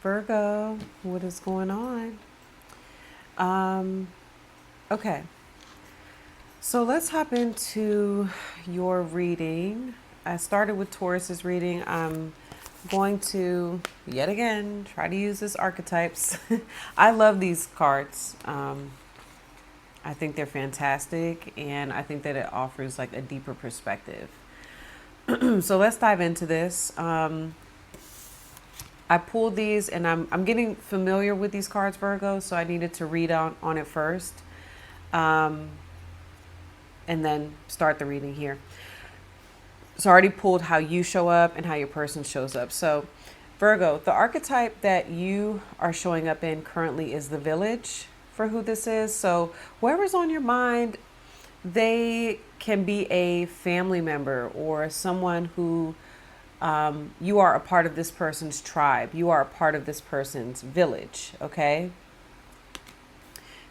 Virgo, what is going on? Um, okay, so let's hop into your reading. I started with Taurus's reading. I'm going to, yet again, try to use this archetypes. I love these cards. I think they're fantastic, and I think that it offers like a deeper perspective. So let's dive into this. I pulled these and I'm getting familiar with these cards, Virgo, so I needed to read on it first, um, and then start the reading here. So I already pulled how you show up and how your person shows up. So Virgo, the archetype that you are showing up in currently is the village for who this is. So whoever's on your mind, they can be a family member or someone who you are a part of this person's tribe. You are a part of this person's village, okay?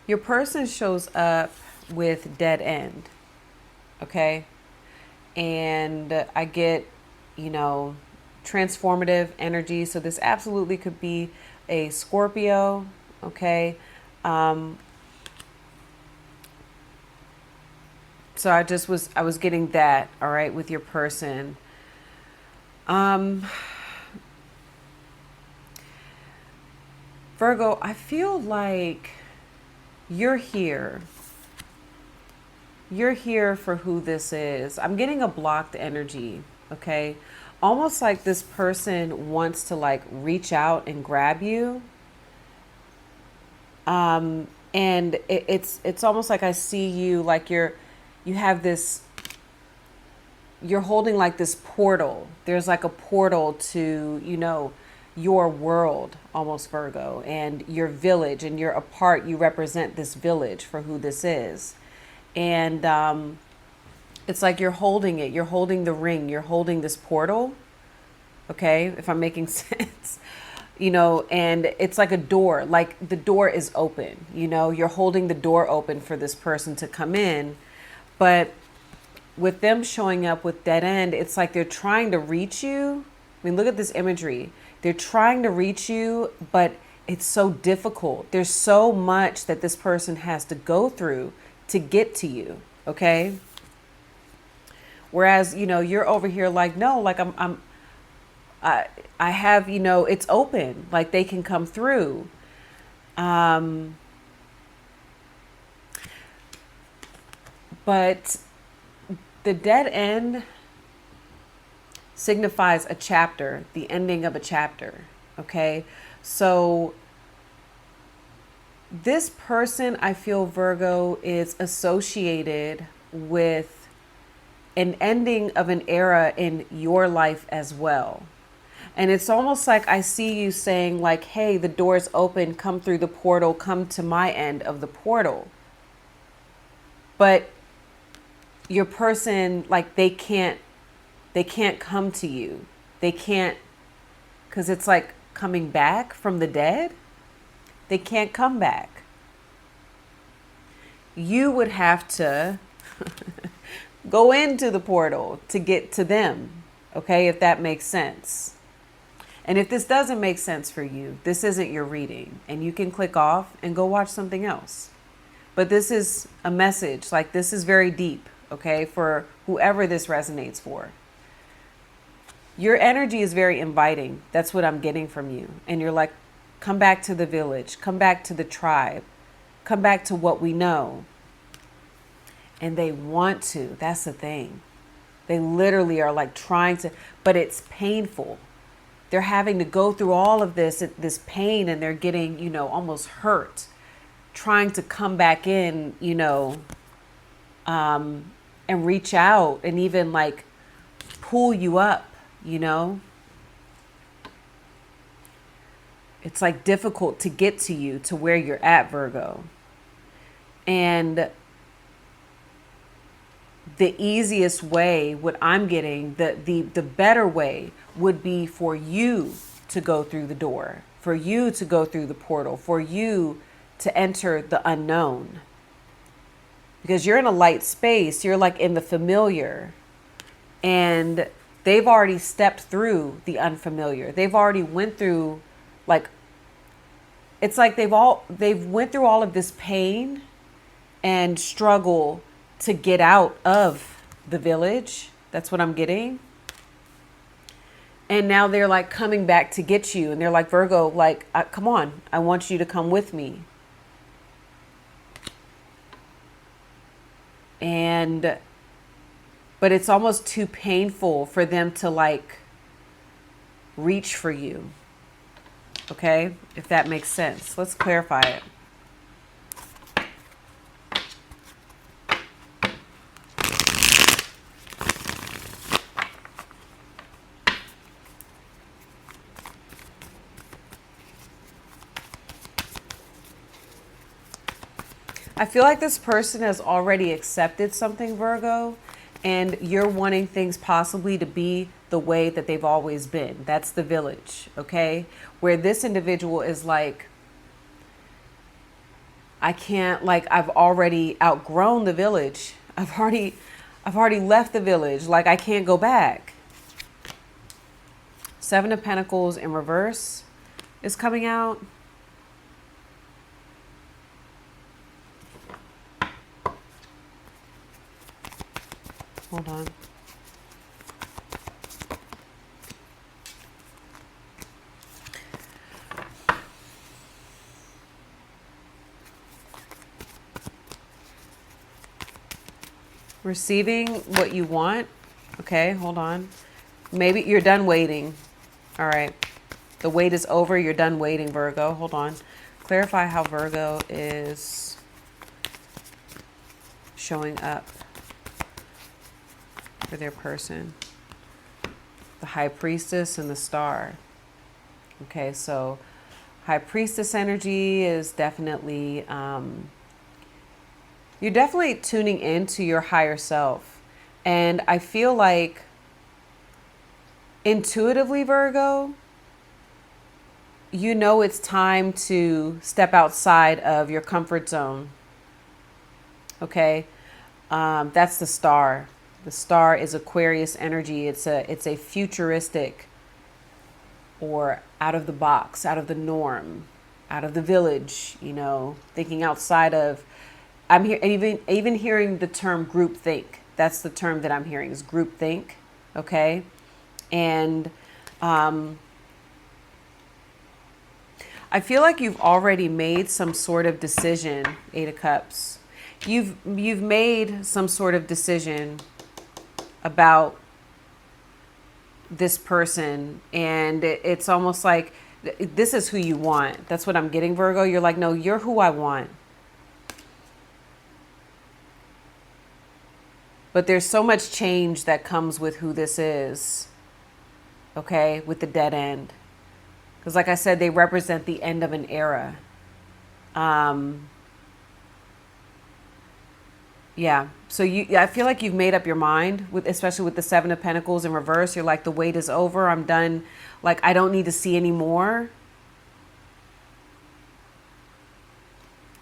Your person shows up with dead end, okay? And I get, you know, transformative energy. So this absolutely could be a Scorpio, okay? Um, so I was getting that, all right, with your person. Um, Virgo, I feel like you're here. You're here for who this is. I'm getting a blocked energy, okay? Almost like this person wants to like reach out and grab you. And it's almost like I see you like you have this, you're holding like this portal. There's like a portal to, you know, your world, almost, Virgo, and your village, and you're a part, you represent this village for who this is. And it's like you're holding it, you're holding the ring, you're holding this portal, okay, if I'm making sense. You know, and it's like a door, like the door is open, you know, you're holding the door open for this person to come in. But with them showing up with dead end, it's like they're trying to reach you. I mean, look at this imagery. They're trying to reach you, but it's so difficult. There's so much that this person has to go through to get to you, okay? Whereas, you know, you're over here like, no, like I, I have, you know, it's open, like they can come through. Um, but the dead end signifies a chapter, the ending of a chapter. Okay. So this person, I feel, Virgo, is associated with an ending of an era in your life as well. And it's almost like I see you saying, like, hey, the door's open, come through the portal, come to my end of the portal. But your person, like, they can't come to you. They can't, because it's like coming back from the dead. They can't come back. You would have to go into the portal to get to them. Okay, if that makes sense. And if this doesn't make sense for you, this isn't your reading, and you can click off and go watch something else. But this is a message, like this is very deep, okay, for whoever this resonates for. Your energy is very inviting. That's what I'm getting from you. And you're like, come back to the village, come back to the tribe, come back to what we know. And they want to. That's the thing. They literally are like trying to, but it's painful. They're having to go through all of this pain, and they're getting, you know, almost hurt, trying to come back in, you know, and reach out and even like pull you up, you know. It's like difficult to get to you, to where you're at, Virgo. And the easiest way, what I'm getting, the better way would be for you to go through the door, for you to go through the portal, for you to enter the unknown. Because you're in a light space, you're like in the familiar, and they've already stepped through the unfamiliar. They've already went through like, it's like they've went through all of this pain and struggle to get out of the village. That's what I'm getting. And now they're like coming back to get you. And they're like, Virgo, like, come on, I want you to come with me. But it's almost too painful for them to like reach for you. Okay, if that makes sense. Let's clarify it. I feel like this person has already accepted something, Virgo, and you're wanting things possibly to be the way that they've always been. That's the village, okay? Where this individual is like, I can't, like, I've already outgrown the village. I've already left the village. Like, I can't go back. Seven of Pentacles in reverse is coming out. Hold on. Receiving what you want. Okay, hold on. Maybe you're done waiting. All right. The wait is over. You're done waiting, Virgo. Hold on. Clarify how Virgo is showing up for their person. The High Priestess and the Star. Okay, so High Priestess energy is definitely, you're definitely tuning into your higher self. And I feel like intuitively, Virgo, you know it's time to step outside of your comfort zone. Okay, that's the Star. The Star is Aquarius energy. It's a futuristic or out of the box, out of the norm, out of the village, you know, thinking outside of, I'm here even hearing the term group think. That's the term that I'm hearing is group think. Okay. And I feel like you've already made some sort of decision, Eight of Cups. You've made some sort of decision about this person, and it's almost like this is who you want. That's what I'm getting, Virgo. You're like, no, you're who I want. But there's so much change that comes with who this is. Okay, with the dead end. Because like I said, they represent the end of an era. Yeah. So I feel like you've made up your mind, especially with the Seven of Pentacles in reverse. You're like, the wait is over. I'm done. Like, I don't need to see any more.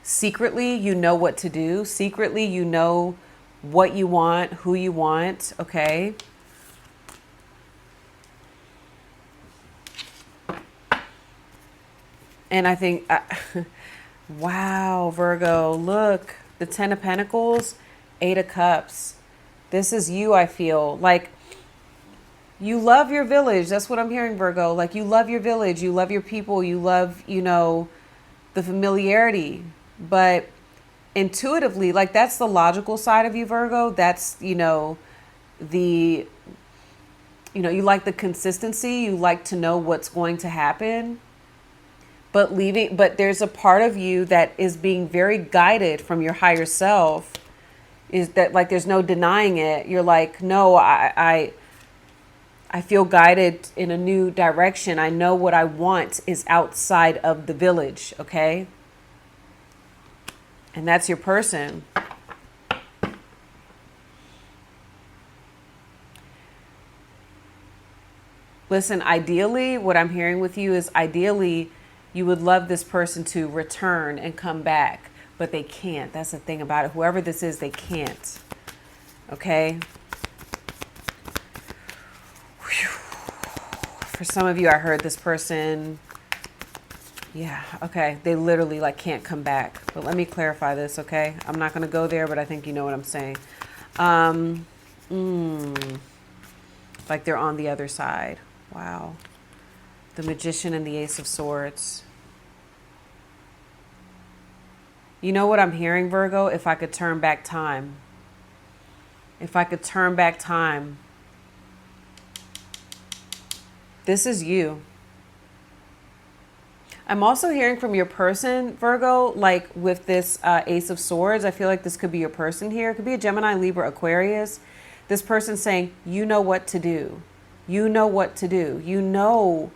Secretly, you know what to do. Secretly, you know what you want, who you want. Okay. And I think, wow, Virgo, look, the Ten of Pentacles, Eight of Cups. This is you, I feel. Like, you love your village. That's what I'm hearing, Virgo. Like, you love your village. You love your people. You love, you know, the familiarity. But intuitively, like, that's the logical side of you, Virgo. That's, you know, you like the consistency. You like to know what's going to happen. But there's a part of you that is being very guided from your higher self. Is that, like, there's no denying it. You're like, no, I feel guided in a new direction. I know what I want is outside of the village. Okay. And that's your person. Listen, ideally, what I'm hearing with you is ideally, you would love this person to return and come back, but they can't. That's the thing about it. Whoever this is, they can't. Okay? Whew. For some of you, I heard this person Yeah, okay. They literally like can't come back. But let me clarify this, okay? I'm not going to go there, but I think you know what I'm saying. Um, like they're on the other side. Wow. The Magician and the Ace of Swords. You know what I'm hearing, Virgo? If I could turn back time. If I could turn back time. This is you. I'm also hearing from your person, Virgo, like with this Ace of Swords. I feel like this could be your person here. It could be a Gemini, Libra, Aquarius. This person saying, you know what to do. You know what to do. You know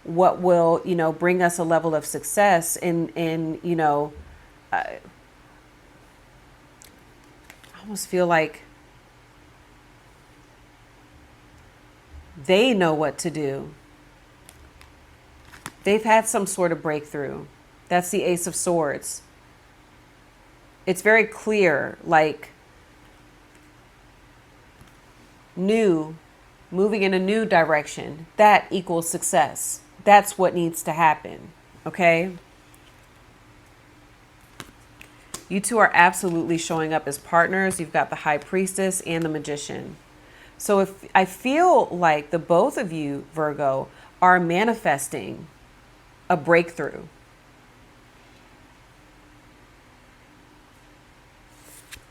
what will, bring us a level of success in I almost feel like they know what to do. They've had some sort of breakthrough. That's the Ace of Swords. It's very clear, like new, moving in a new direction. That equals success. That's what needs to happen. Okay? You two are absolutely showing up as partners. You've got the High Priestess and the Magician. So if I feel like the both of you, Virgo, are manifesting a breakthrough.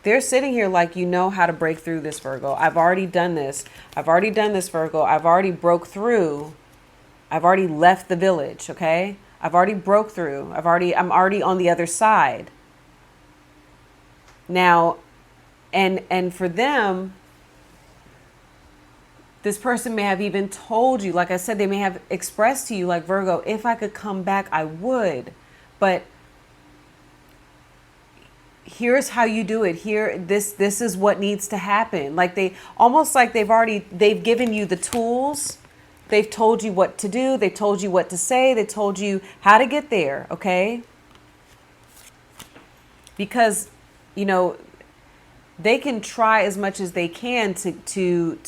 They're sitting here like, you know how to break through this, Virgo. I've already done this. I've already done this, Virgo. I've already broke through. I've already left the village, okay? I've already broke through. I'm already on the other side. Now, and for them, this person may have even told you, like I said, they may have expressed to you like, Virgo, if I could come back, I would. But here's how you do it. Here, this is what needs to happen. Like they almost like they've given you the tools. They've told you what to do. They told you what to say. They told you how to get there. Okay. Because, they can try as much as they can to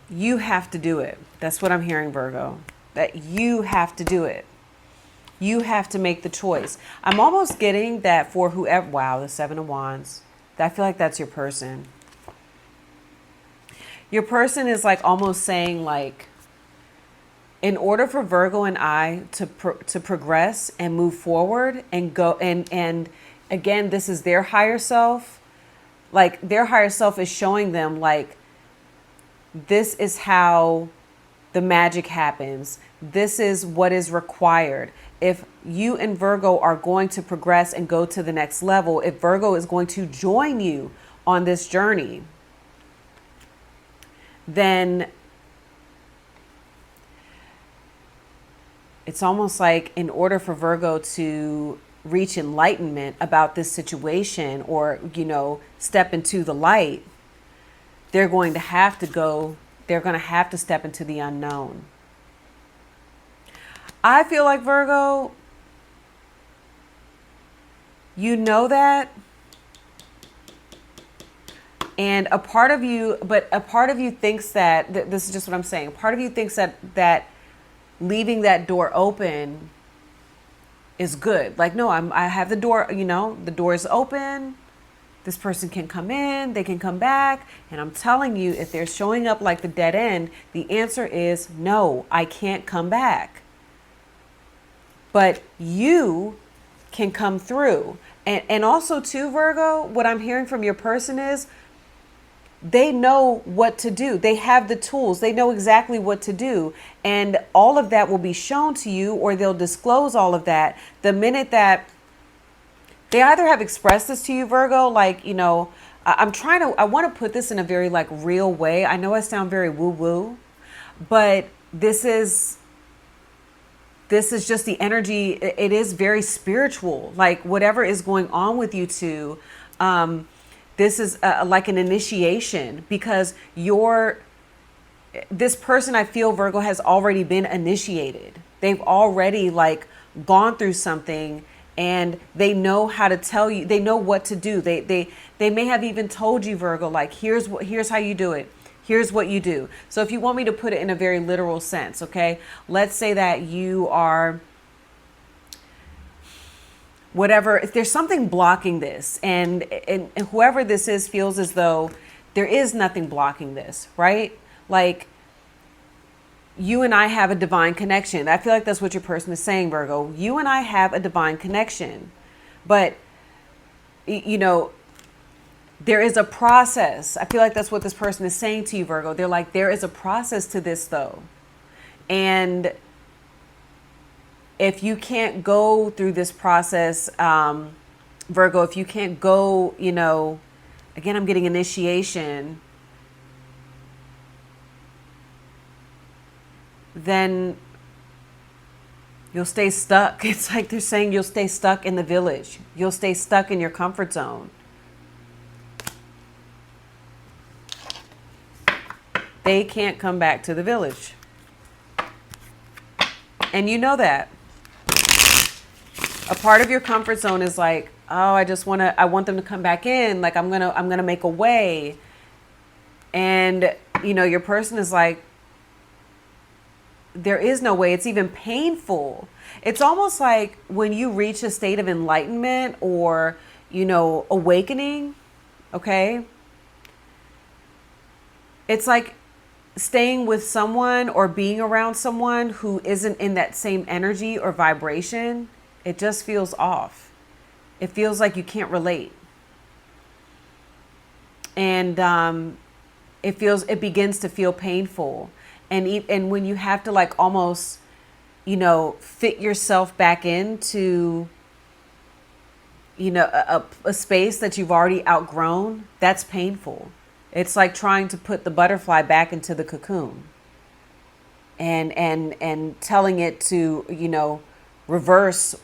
you have to do it. That's what I'm hearing, Virgo, that you have to do it. You have to make the choice. I'm almost getting that for whoever, wow, the Seven of Wands. I feel like that's your person. Your person is like almost saying like, in order for Virgo and I to progress and move forward and go and again, this is their higher self. Like their higher self is showing them like, this is how the magic happens. This is what is required. If you and Virgo are going to progress and go to the next level, if Virgo is going to join you on this journey, then it's almost like in order for Virgo to reach enlightenment about this situation or, step into the light, they're going to have to step into the unknown. I feel like Virgo, you know that. And a part of you thinks that, this is just what I'm saying. A part of you thinks that leaving that door open is good. Like, no, I have the door, the door is open. This person can come in, they can come back. And I'm telling you, if they're showing up like the dead end, the answer is no, I can't come back. But you can come through. And also too, Virgo, what I'm hearing from your person is they know what to do. They have the tools. They know exactly what to do. And all of that will be shown to you, or they'll disclose all of that the minute that they either have expressed this to you, Virgo, like, I want to put this in a very like real way. I know I sound very woo woo, but this is just the energy. It is very spiritual. Like whatever is going on with you two, this is like an initiation, because this person, I feel, Virgo, has already been initiated. They've already like gone through something, and they know how to tell you. They know what to do. They may have even told you, Virgo, like, here's how you do it. Here's what you do. So if you want me to put it in a very literal sense, okay, let's say that you are whatever, if there's something blocking this, and whoever this is feels as though there is nothing blocking this, right? Like, you and I have a divine connection. I feel like that's what your person is saying, Virgo. You and I have a divine connection. But, you know, there is a process. I feel like that's what this person is saying to you, Virgo. They're like, there is a process to this, though. And if you can't go through this process, Virgo, if you can't go, you know, again, I'm getting initiation, then you'll stay stuck. It's like they're saying you'll stay stuck in the village. You'll stay stuck in your comfort zone. They can't come back to the village. And you know that. A part of your comfort zone is like, oh, I want them to come back in. Like, I'm going to make a way. And, you know, your person is like, there is no way. It's even painful. It's almost like when you reach a state of enlightenment or, you know, awakening, okay? It's like staying with someone or being around someone who isn't in that same energy or vibration. It just feels off. It feels like you can't relate. And it begins to feel painful. And when you have to like almost, you know, fit yourself back into, you know, a space that you've already outgrown, that's painful. It's like trying to put the butterfly back into the cocoon and telling it to, you know, reverse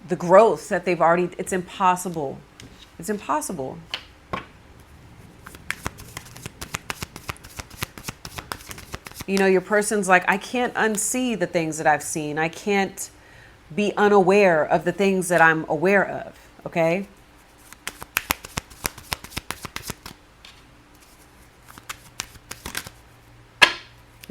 the growth that they've already, it's impossible. It's impossible. You know, your person's like, I can't unsee the things that I've seen. I can't be unaware of the things that I'm aware of. Okay.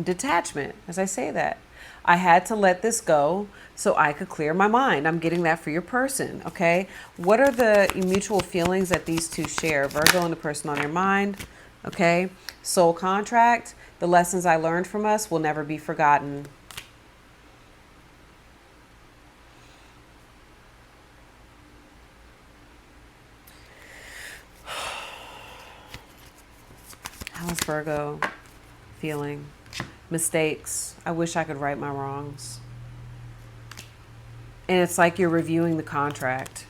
Detachment, as I say that. I had to let this go so I could clear my mind. I'm getting that for your person, okay? What are the mutual feelings that these two share? Virgo and the person on your mind, okay? Soul contract, the lessons I learned from us will never be forgotten. How's Virgo feeling? Mistakes. I wish I could right my wrongs. And it's like you're reviewing the contract.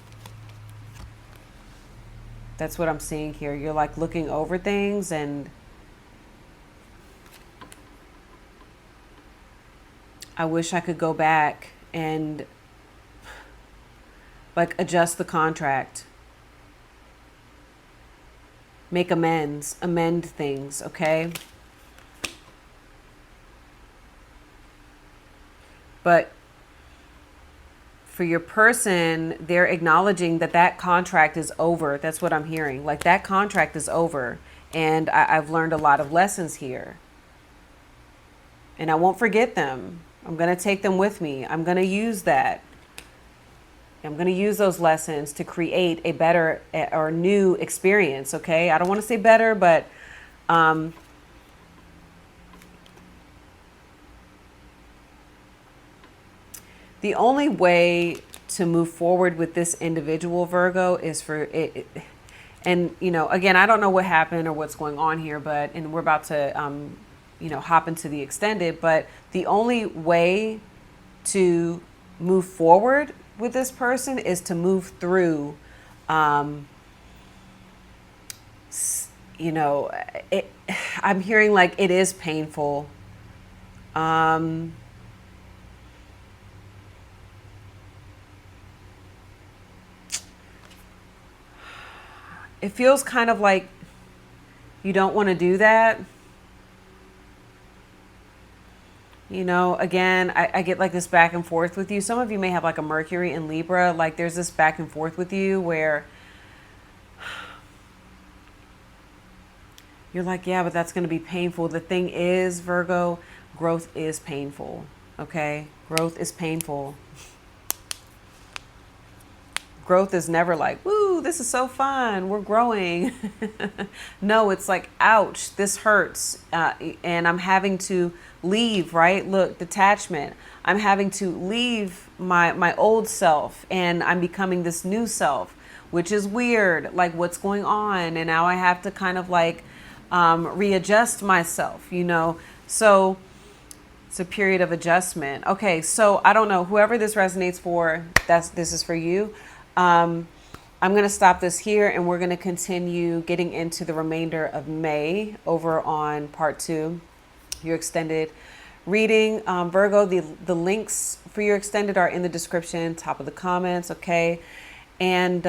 That's what I'm seeing here. You're like looking over things and I wish I could go back and like adjust the contract. Make amends, amend things, okay? But for your person, they're acknowledging that that contract is over. That's what I'm hearing. Like that contract is over. And I've learned a lot of lessons here. And I won't forget them. I'm going to take them with me. I'm going to use that. I'm going to use those lessons to create a better or new experience. Okay. I don't want to say better, but, the only way to move forward with this individual, Virgo, is for it. And, you know, again, I don't know what happened or what's going on here, but, and we're about to, you know, hop into the extended, but the only way to move forward with this person is to move through, you know, I'm hearing like it is painful. It feels kind of like you don't want to do that. You know, again, I get like this back and forth with you. Some of you may have like a Mercury in Libra. Like there's this back and forth with you where You're like, yeah, but that's going to be painful. The thing is, Virgo, growth is painful. Okay? Growth is painful. Growth is never like, woo, this is so fun, we're growing. No, it's like, ouch, this hurts. And I'm having to leave, right? Look, detachment. I'm having to leave my old self and I'm becoming this new self, which is weird. Like, what's going on? And now I have to kind of like readjust myself, you know? So it's a period of adjustment. Okay, so I don't know, whoever this resonates for, this is for you. I'm going to stop this here and we're going to continue getting into the remainder of May over on part 2, your extended reading. Virgo, the links for your extended are in the description, top of the comments. Okay. And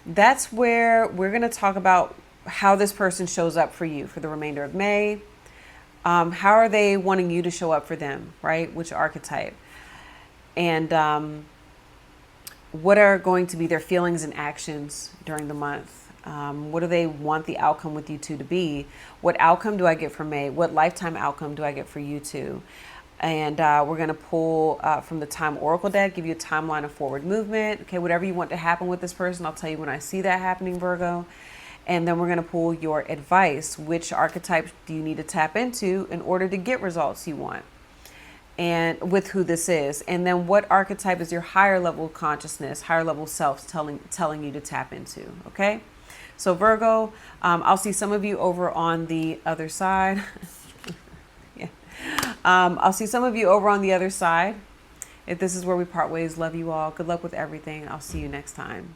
that's where we're going to talk about how this person shows up for you for the remainder of May. How are they wanting you to show up for them, right? Which archetype? And what are going to be their feelings and actions during the month? What do they want the outcome with you two to be? What outcome do I get for May? What lifetime outcome do I get for you two? And we're going to pull from the Time Oracle deck, give you a timeline of forward movement. Okay, whatever you want to happen with this person, I'll tell you when I see that happening, Virgo. And then we're going to pull your advice. Which archetypes do you need to tap into in order to get results you want? And with who this is, and then what archetype is your higher level consciousness, higher level self telling you to tap into. Okay, so Virgo, I'll see some of you over on the other side. Yeah, I'll see some of you over on the other side. If this is where we part ways, love you all. Good luck with everything. I'll see you next time.